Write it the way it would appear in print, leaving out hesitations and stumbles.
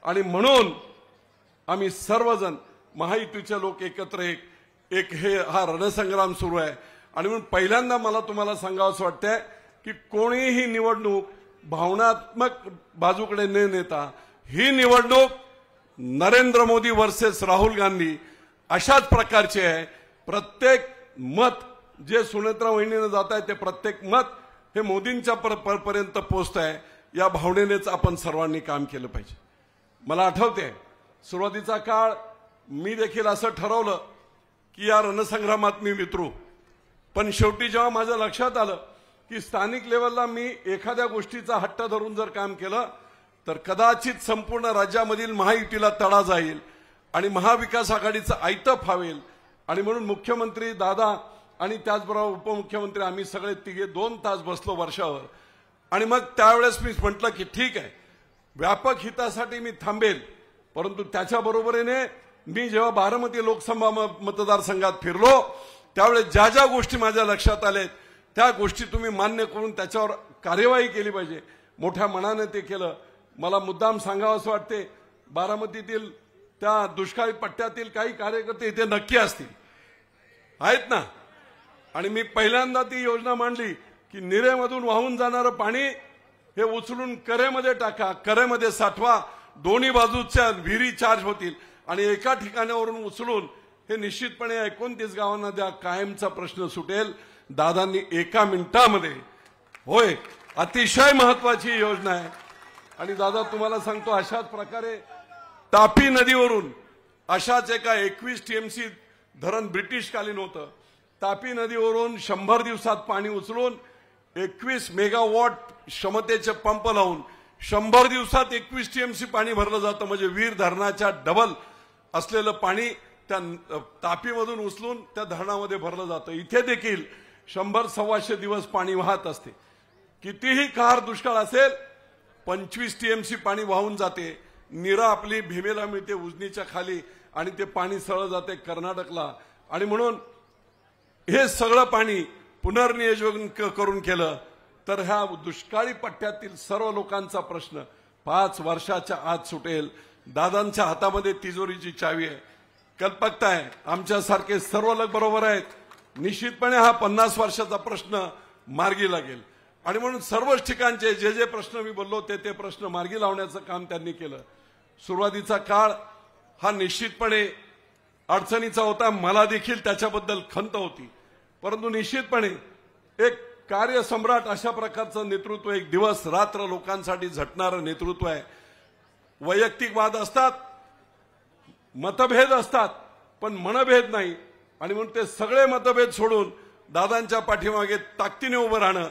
आणि म्हणून आम्ही सर्वजण महायुतीचे लोक एकत्र एक हे हा रणसंग्राम सुरू आहे। आणि म्हणून पहिल्यांदा मला तुम्हाला सांगावंसं वाटतंय की कोणीही निवडणूक भावनात्मक बाजूकडे न नेता ही निवडणूक नरेंद्र मोदी वर्सेस राहुल गांधी अशाच प्रकारचे आहे। प्रत्येक मत जे सुनेत्रा वहिनीने जात आहे ते प्रत्येक मत हे मोदींच्या पर्यंत पोहोचत आहे। या भावनेनेच आपण सर्वांनी काम केलं पाहिजे। मला आठवते सुरुवातीचा काळ मी देखील असं ठरवलं की या रणसंग्रामात मी वितरू, पण शेवटी जेव्हा माझ्या लक्षात आलं की स्थानिक लेवलला मी एखाद्या गोष्टीचा हट्ट धरून जर काम केलं तर कदाचित संपूर्ण राज्यामधील महायुतीला तडा जाईल आणि महाविकास आघाडीचं आयतं फावेल। आणि म्हणून मुख्यमंत्री दादा आणि त्याचबरोबर उपमुख्यमंत्री आम्ही सगळे तिघे 2 तास बसलो वर्षावर। आणि मग त्यावेळेस मी म्हटलं की ठीक आहे, व्यापक हितासाठी मी थांबेल, परंतु त्याच्या बरोबरीने मी जेव्हा बारामती लोकसभा मतदारसंघात फिरलो त्यावेळेस ज्या ज्या गोष्टी माझ्या लक्षात आल्या त्या गोष्टी तुम्ही मान्य करून त्याच्यावर कार्यवाही केली पाहिजे। मोठ्या मनाने ते केलं। मला मुद्दाम सांगावंसं वाटते, बारामतीतील त्या दुष्काळी पट्ट्यातील काही कार्यकर्ते इथे नक्की असतील, आहेत ना। आणि मी पहिल्यांदा ती योजना मांडली की निरेमधून वाहून जाणारं पाणी हे उचलून करेमध्ये टाका, करेमध्ये साठवा, दोन्ही बाजूच्या विहिरी चार्ज होतील आणि एका ठिकाणावरून उचलून हे निश्चितपणे 29 गावांना द्या, कायमचा प्रश्न सुटेल। दादांनी 1 मिनिटामध्ये, होय, अतिशय महत्वाची योजना आहे। आणि दादा तुम्हाला सांगतो, अशाच प्रकारे तापी नदीवरून अशाच एका 21 टीएमसी धरण ब्रिटिशकालीन होतं, तापी नदीवरून 100 दिवसात पाणी उचलून 21 मेगावॉट क्षमतेचे पंप लावून 100 दिवसात 21 टीएमसी पाणी भरलं जातं। म्हणजे वीर धरणाच्या डबल असलेलं पाणी त्या तापीमधून उचलून त्या धरणामध्ये भरलं जातं। इथे देखील 100-125 दिवस पाणी वाहत असते। कितीही कहर दुष्काळ असेल 25 टीएमसी पाणी वाहून जाते। नीरा आपली भीमेला मिळते उजनीच्या खाली आणि ते पाणी सरळ जाते कर्नाटकला। आणि म्हणून हे सगळं पाणी पुनर्नियोजन करून केलं तर ह्या दुष्काळी पट्ट्यातील सर्व लोकांचा प्रश्न 5 वर्षाच्या आत सुटेल। दादांच्या हातामध्ये तिजोरीची चावी आहे, कल्पकता आहे, आमच्यासारखे सर्व लोक बरोबर आहेत। निश्चितपणे हा 50 वर्षाचा प्रश्न मार्गी लागेल। आणि म्हणून सर्वच ठिकाणचे जे प्रश्न मी बोललो ते प्रश्न मार्गी लावण्याचं काम त्यांनी केलं। सुरुवातीचा काळ हा निश्चितपणे अडचणीचा होता, मला देखील त्याच्याबद्दल खंत होती, परंतु निश्चितपणे एक कार्यसम्राट अशा प्रकारचं नेतृत्व, एक दिवस रात्र लोकांसाठी झटणारं नेतृत्व आहे। वैयक्तिक वाद असतात, मतभेद असतात, पण मनभेद नाही। आणि म्हणून ते सगळे मतभेद सोडून दादांच्या पाठीमागे ताकदीने उभं राहणं